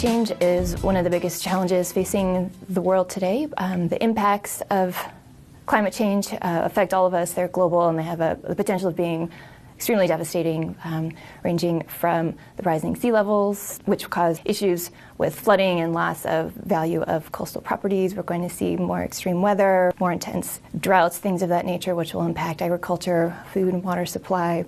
change is one of the biggest challenges facing the world today. The impacts of climate change affect all of us. They're global and they have the potential of being extremely devastating, ranging from the rising sea levels, which cause issues with flooding and loss of value of coastal properties. We're going to see more extreme weather, more intense droughts, things of that nature, which will impact agriculture, food and water supply.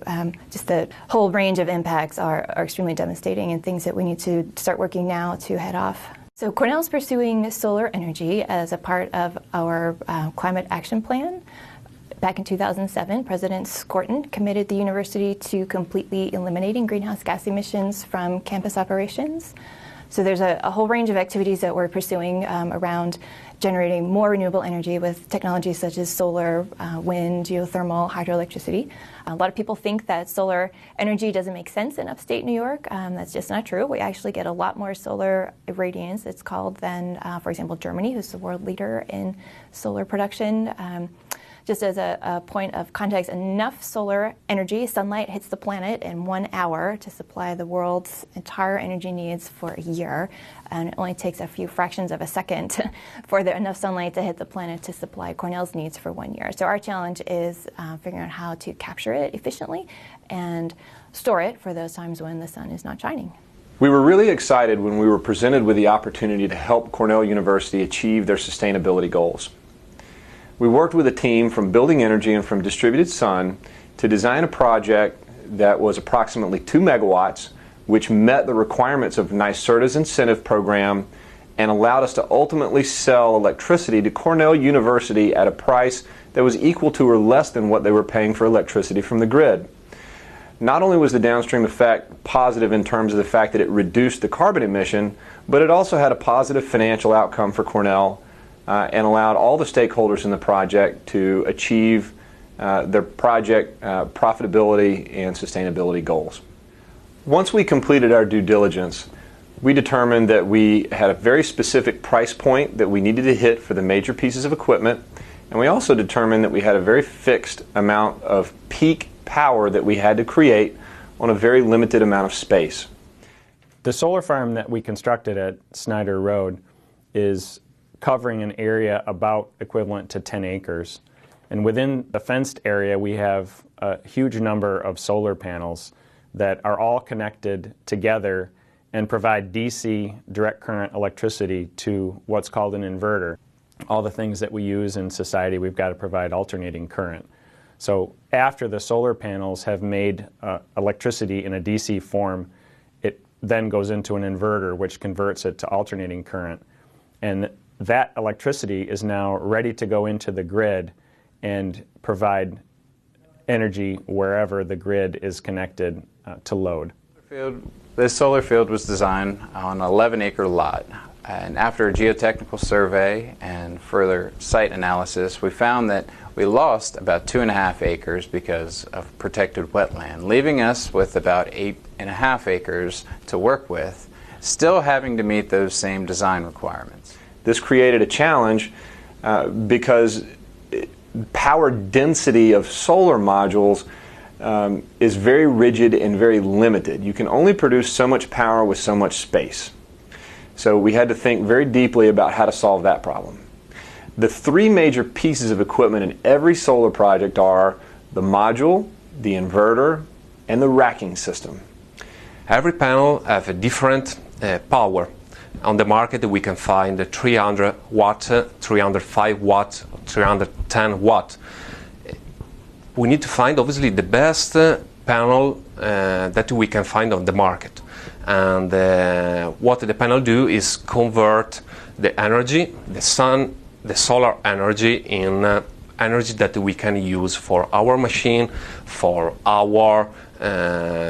Just the whole range of impacts are extremely devastating and things that we need to start working now to head off. So Cornell is pursuing solar energy as a part of our climate action plan. Back in 2007, President Skorton committed the university to completely eliminating greenhouse gas emissions from campus operations. So there's a whole range of activities that we're pursuing around generating more renewable energy with technologies such as solar, wind, geothermal, hydroelectricity. A lot of people think that solar energy doesn't make sense in upstate New York. That's just not true. We actually get a lot more solar irradiance, it's called, than, for example, Germany, who's the world leader in solar production. Just as a point of context, enough solar energy, sunlight, hits the planet in 1 hour to supply the world's entire energy needs for a year. And it only takes a few fractions of a second for enough sunlight to hit the planet to supply Cornell's needs for 1 year. So our challenge is figuring out how to capture it efficiently and store it for those times when the sun is not shining. We were really excited when we were presented with the opportunity to help Cornell University achieve their sustainability goals. We worked with a team from Building Energy and from Distributed Sun to design a project that was approximately 2 megawatts, which met the requirements of NYSERDA's incentive program and allowed us to ultimately sell electricity to Cornell University at a price that was equal to or less than what they were paying for electricity from the grid. Not only was the downstream effect positive in terms of the fact that it reduced the carbon emission, but it also had a positive financial outcome for Cornell and allowed all the stakeholders in the project to achieve their project profitability and sustainability goals. Once we completed our due diligence, we determined that we had a very specific price point that we needed to hit for the major pieces of equipment, and we also determined that we had a very fixed amount of peak power that we had to create on a very limited amount of space. The solar farm that we constructed at Snyder Road is covering an area about equivalent to 10 acres. And within the fenced area, we have a huge number of solar panels that are all connected together and provide DC direct current electricity to what's called an inverter. All the things that we use in society, we've got to provide alternating current. So after the solar panels have made electricity in a DC form, it then goes into an inverter, which converts it to alternating current. And that electricity is now ready to go into the grid and provide energy wherever the grid is connected to load. This solar field was designed on an 11-acre lot. And after a geotechnical survey and further site analysis, we found that we lost about 2.5 acres because of protected wetland, leaving us with about 8.5 acres to work with, still having to meet those same design requirements. This created a challenge because power density of solar modules is very rigid and very limited. You can only produce so much power with so much space. So we had to think very deeply about how to solve that problem. The 3 major pieces of equipment in every solar project are the module, the inverter, and the racking system. Every panel has a different power. On the market we can find the 300 watt, 305 watt, 310 watt. We need to find obviously the best panel that we can find on the market. And what the panel do is convert the energy, the solar energy, in energy that we can use for our machine, for our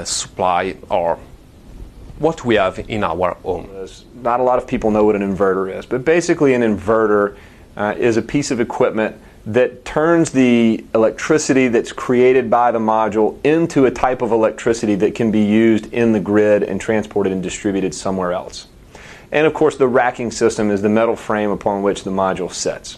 supply, or what we have in our home. Not a lot of people know what an inverter is, but basically an inverter is a piece of equipment that turns the electricity that's created by the module into a type of electricity that can be used in the grid and transported and distributed somewhere else. And of course the racking system is the metal frame upon which the module sits.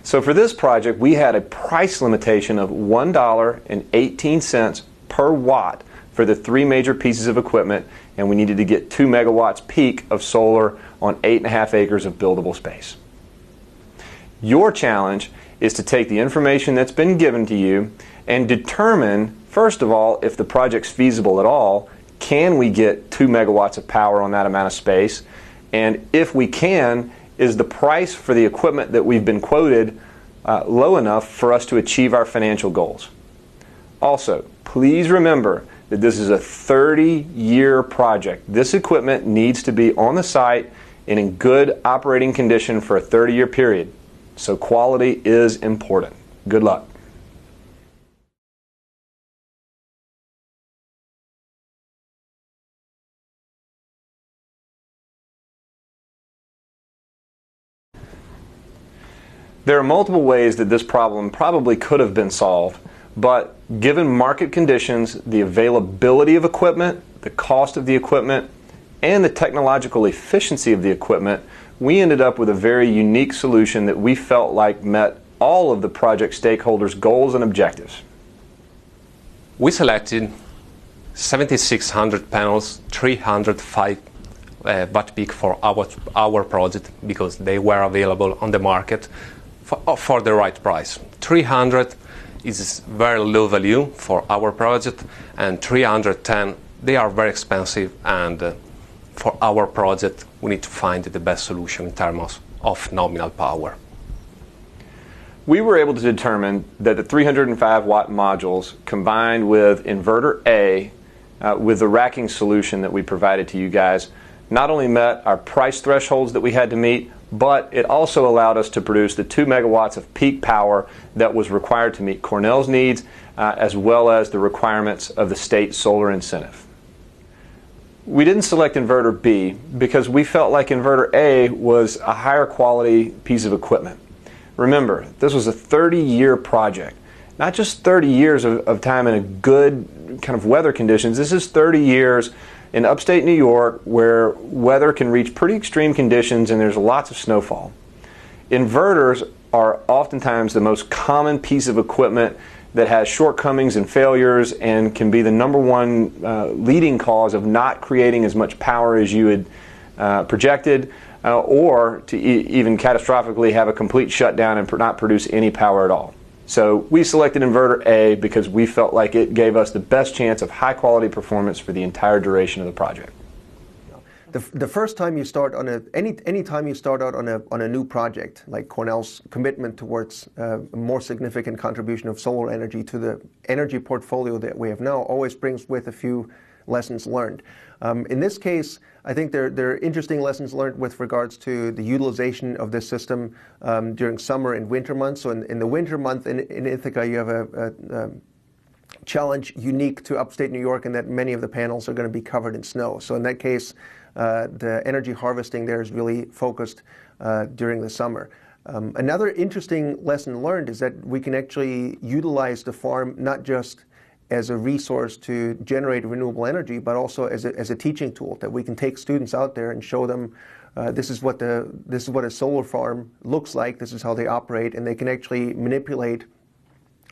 So for this project we had a price limitation of $1.18 per watt for the 3 major pieces of equipment, and we needed to get 2 megawatts peak of solar on 8.5 acres of buildable space. Your challenge is to take the information that's been given to you and determine, first of all, if the project's feasible at all. Can we get 2 megawatts of power on that amount of space? And if we can, is the price for the equipment that we've been quoted low enough for us to achieve our financial goals? Also, please remember that this is a 30-year project. This equipment needs to be on the site and in good operating condition for a 30-year period. So quality is important. Good luck. There are multiple ways that this problem probably could have been solved, but given market conditions, the availability of equipment, the cost of the equipment, and the technological efficiency of the equipment, we ended up with a very unique solution that we felt like met all of the project stakeholders' goals and objectives. We selected 7,600 panels, 305 watt peak for our project because they were available on the market for the right price. 300 is very low value for our project, and 310, they are very expensive, and for our project we need to find the best solution in terms of nominal power. We were able to determine that the 305 watt modules combined with inverter A with the racking solution that we provided to you guys not only met our price thresholds that we had to meet, but it also allowed us to produce the 2 megawatts of peak power that was required to meet Cornell's needs as well as the requirements of the state solar incentive. We didn't select inverter B because we felt like inverter A was a higher quality piece of equipment. Remember, this was a 30-year project. Not just 30 years of time in a good kind of weather conditions. This is 30 years in upstate New York where weather can reach pretty extreme conditions and there's lots of snowfall. Inverters are oftentimes the most common piece of equipment that has shortcomings and failures and can be the number one leading cause of not creating as much power as you had projected, or to even catastrophically have a complete shutdown and not produce any power at all. So we selected inverter A because we felt like it gave us the best chance of high quality performance for the entire duration of the project. The first time you start on any time you start out on a new project, like Cornell's commitment towards a more significant contribution of solar energy to the energy portfolio that we have now, always brings with a few lessons learned. In this case, I think there are interesting lessons learned with regards to the utilization of this system during summer and winter months. So in the winter month in Ithaca, you have a challenge unique to upstate New York in that many of the panels are going to be covered in snow. So in that case, the energy harvesting there is really focused during the summer. Another interesting lesson learned is that we can actually utilize the farm not just as a resource to generate renewable energy, but also as a teaching tool, that we can take students out there and show them this is what a solar farm looks like, this is how they operate, and they can actually manipulate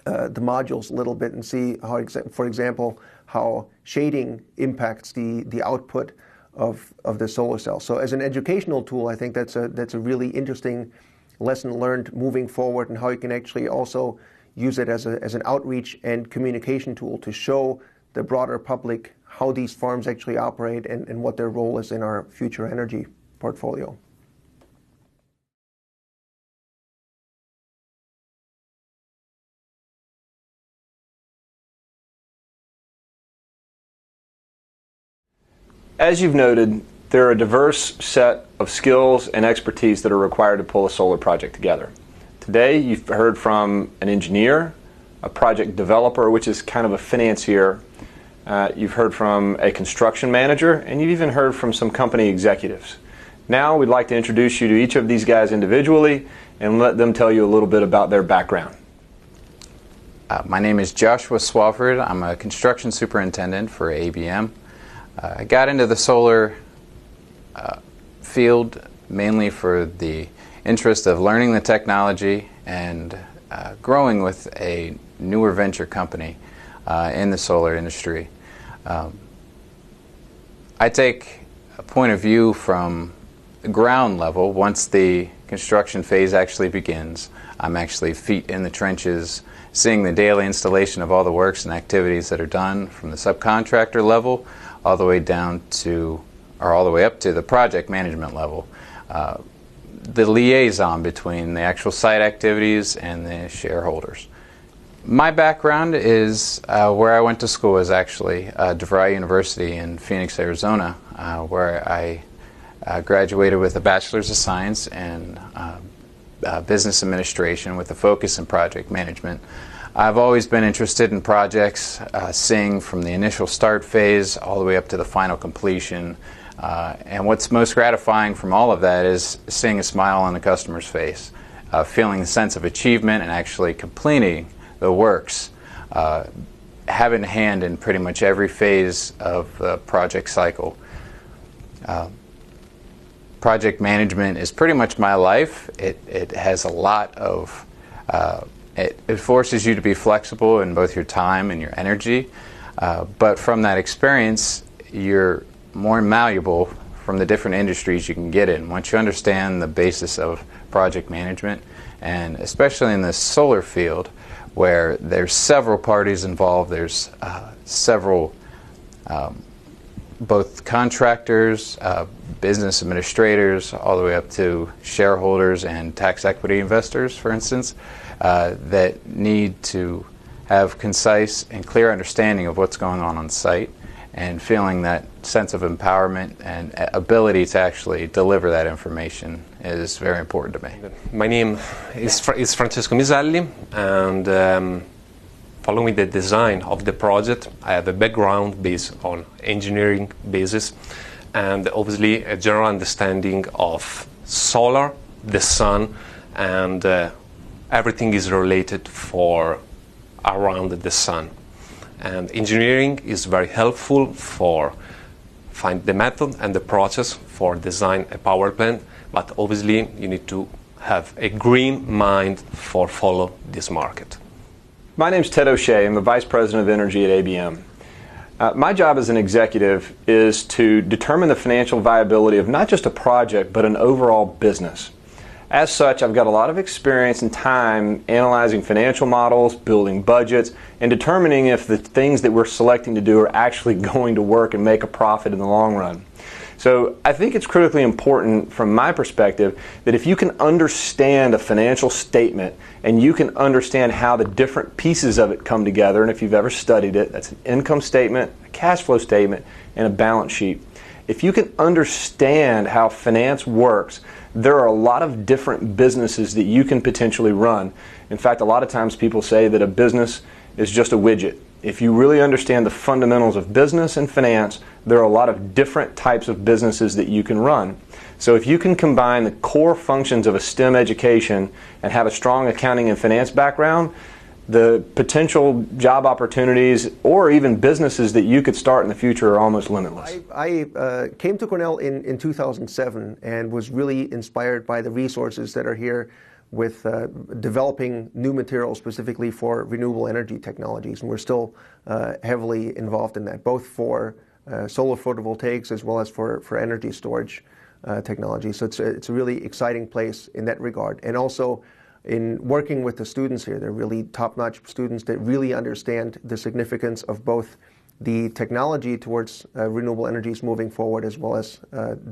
the modules a little bit and see how, for example, how shading impacts the output of the solar cell. So as an educational tool, I think that's a really interesting lesson learned moving forward, and how you can actually also use it as an outreach and communication tool to show the broader public how these farms actually operate and what their role is in our future energy portfolio. As you've noted, there are a diverse set of skills and expertise that are required to pull a solar project together. Today, you've heard from an engineer, a project developer, which is kind of a financier. You've heard from a construction manager, and you've even heard from some company executives. Now, we'd like to introduce you to each of these guys individually and let them tell you a little bit about their background. My name is Joshua Swafford. I'm a construction superintendent for ABM. I got into the solar field mainly for the interest of learning the technology and growing with a newer venture company in the solar industry. I take a point of view from the ground level. Once the construction phase actually begins, I'm actually feet in the trenches, seeing the daily installation of all the works and activities that are done from the subcontractor level all the way down to, or all the way up to the project management level. The liaison between the actual site activities and the shareholders. My background is where I went to school is actually DeVry University in Phoenix, Arizona, where I graduated with a Bachelor's of Science in Business Administration with a focus in project management. I've always been interested in projects, seeing from the initial start phase all the way up to the final completion. And what's most gratifying from all of that is seeing a smile on the customer's face, feeling a sense of achievement and actually completing the works, having a hand in pretty much every phase of the project cycle. Project management is pretty much my life. It has a lot of, it forces you to be flexible in both your time and your energy, but from that experience, you're more malleable from the different industries you can get in. Once you understand the basis of project management, and especially in the solar field, where there's several parties involved, there's several both contractors, business administrators, all the way up to shareholders and tax equity investors, for instance, that need to have concise and clear understanding of what's going on site, and feeling that sense of empowerment and ability to actually deliver that information is very important to me. My name is Francesco Miselli, and following the design of the project, I have a background based on engineering basis, and obviously a general understanding of solar, the sun, and everything is related for around the sun. And engineering is very helpful for find the method and the process for design a power plant, but obviously you need to have a green mind for follow this market. My name's Ted O'Shea. I'm the Vice President of Energy at ABM. My job as an executive is to determine the financial viability of not just a project, but an overall business. As such, I've got a lot of experience and time analyzing financial models, building budgets, and determining if the things that we're selecting to do are actually going to work and make a profit in the long run. So I think it's critically important from my perspective that if you can understand a financial statement and you can understand how the different pieces of it come together, and if you've ever studied it, that's an income statement, a cash flow statement, and a balance sheet. If you can understand how finance works, there are a lot of different businesses that you can potentially run. In fact, a lot of times people say that a business is just a widget. If you really understand the fundamentals of business and finance, there are a lot of different types of businesses that you can run. So if you can combine the core functions of a STEM education and have a strong accounting and finance background, the potential job opportunities or even businesses that you could start in the future are almost limitless. I came to Cornell in 2007 and was really inspired by the resources that are here with developing new materials specifically for renewable energy technologies. And we're still heavily involved in that, both for solar photovoltaics as well as for energy storage technology. So it's a really exciting place in that regard. And also in working with the students here, they're really top-notch students that really understand the significance of both the technology towards renewable energies moving forward as well as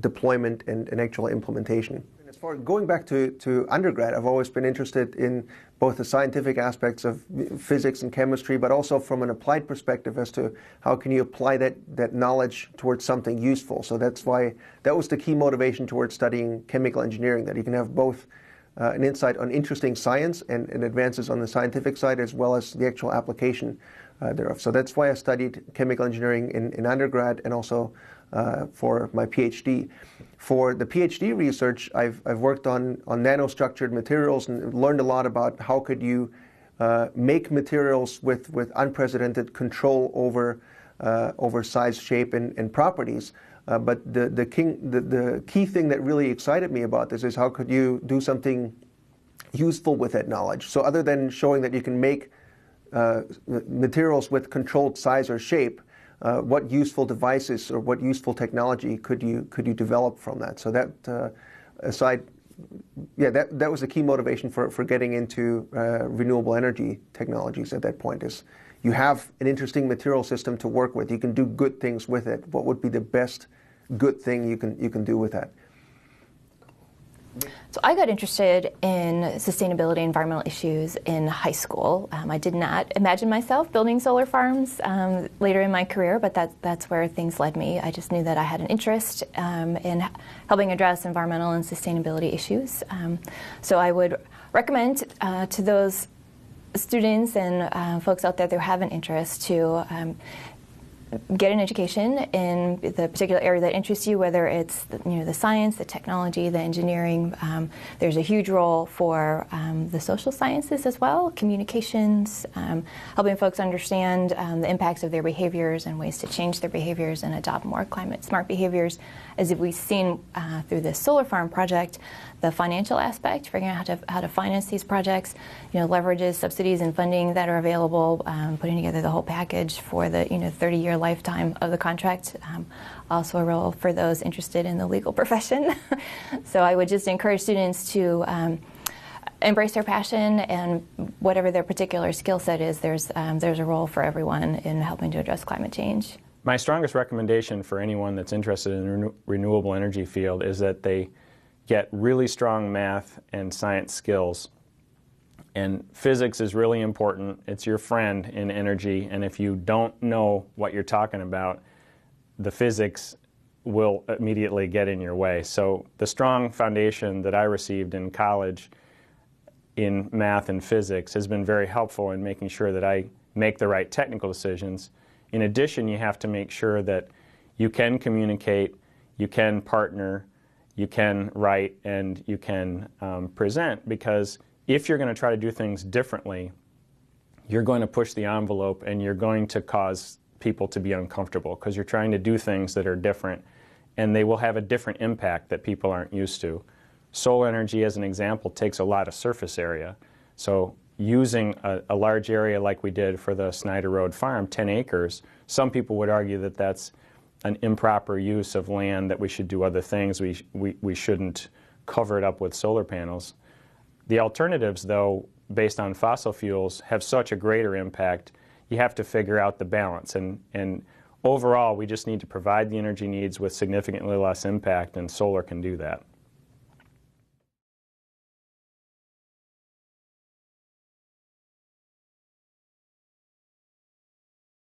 deployment and actual implementation. As far as going back to undergrad, I've always been interested in both the scientific aspects of physics and chemistry, but also from an applied perspective as to how can you apply that knowledge towards something useful. So that's why that was the key motivation towards studying chemical engineering, that you can have both an insight on interesting science and advances on the scientific side as well as the actual application thereof. So that's why I studied chemical engineering in undergrad and also for my PhD. For the PhD research, I've worked on nanostructured materials and learned a lot about how could you make materials with unprecedented control over size, shape, and properties. But the key thing that really excited me about this is how could you do something useful with that knowledge. So other than showing that you can make materials with controlled size or shape, what useful devices or what useful technology could you develop from that? So that aside, yeah, that was a key motivation for getting into renewable energy technologies at that point. Is you have an interesting material system to work with. You can do good things with it. What would be the best good thing you can do with that? So I got interested in sustainability, environmental issues in high school. I did not imagine myself building solar farms later in my career, but that's where things led me. I just knew that I had an interest in helping address environmental and sustainability issues. So I would recommend to those students and folks out there that have an interest to get an education in the particular area that interests you, whether it's the science, the technology, the engineering. There's a huge role for the social sciences as well, communications, helping folks understand the impacts of their behaviors and ways to change their behaviors and adopt more climate smart behaviors. As we've seen through this solar farm project, the financial aspect, figuring out how to finance these projects, leverages subsidies and funding that are available, putting together the whole package for the 30-year lifetime of the contract. Also a role for those interested in the legal profession. So I would just encourage students to embrace their passion, and whatever their particular skill set is, there's a role for everyone in helping to address climate change. My strongest recommendation for anyone that's interested in the renewable energy field is that they get really strong math and science skills. And physics is really important. It's your friend in energy, and if you don't know what you're talking about, the physics will immediately get in your way. So the strong foundation that I received in college in math and physics has been very helpful in making sure that I make the right technical decisions. In addition, you have to make sure that you can communicate, you can partner, you can write, and you can present, because if you're going to try to do things differently, you're going to push the envelope and you're going to cause people to be uncomfortable, because you're trying to do things that are different, and they will have a different impact that people aren't used to. Solar energy, as an example, takes a lot of surface area. So using a large area like we did for the Snyder Road Farm, 10 acres, some people would argue that that's an improper use of land, that we should do other things, we shouldn't cover it up with solar panels. The alternatives, though, based on fossil fuels, have such a greater impact. You have to figure out the balance, and overall we just need to provide the energy needs with significantly less impact, and solar can do that.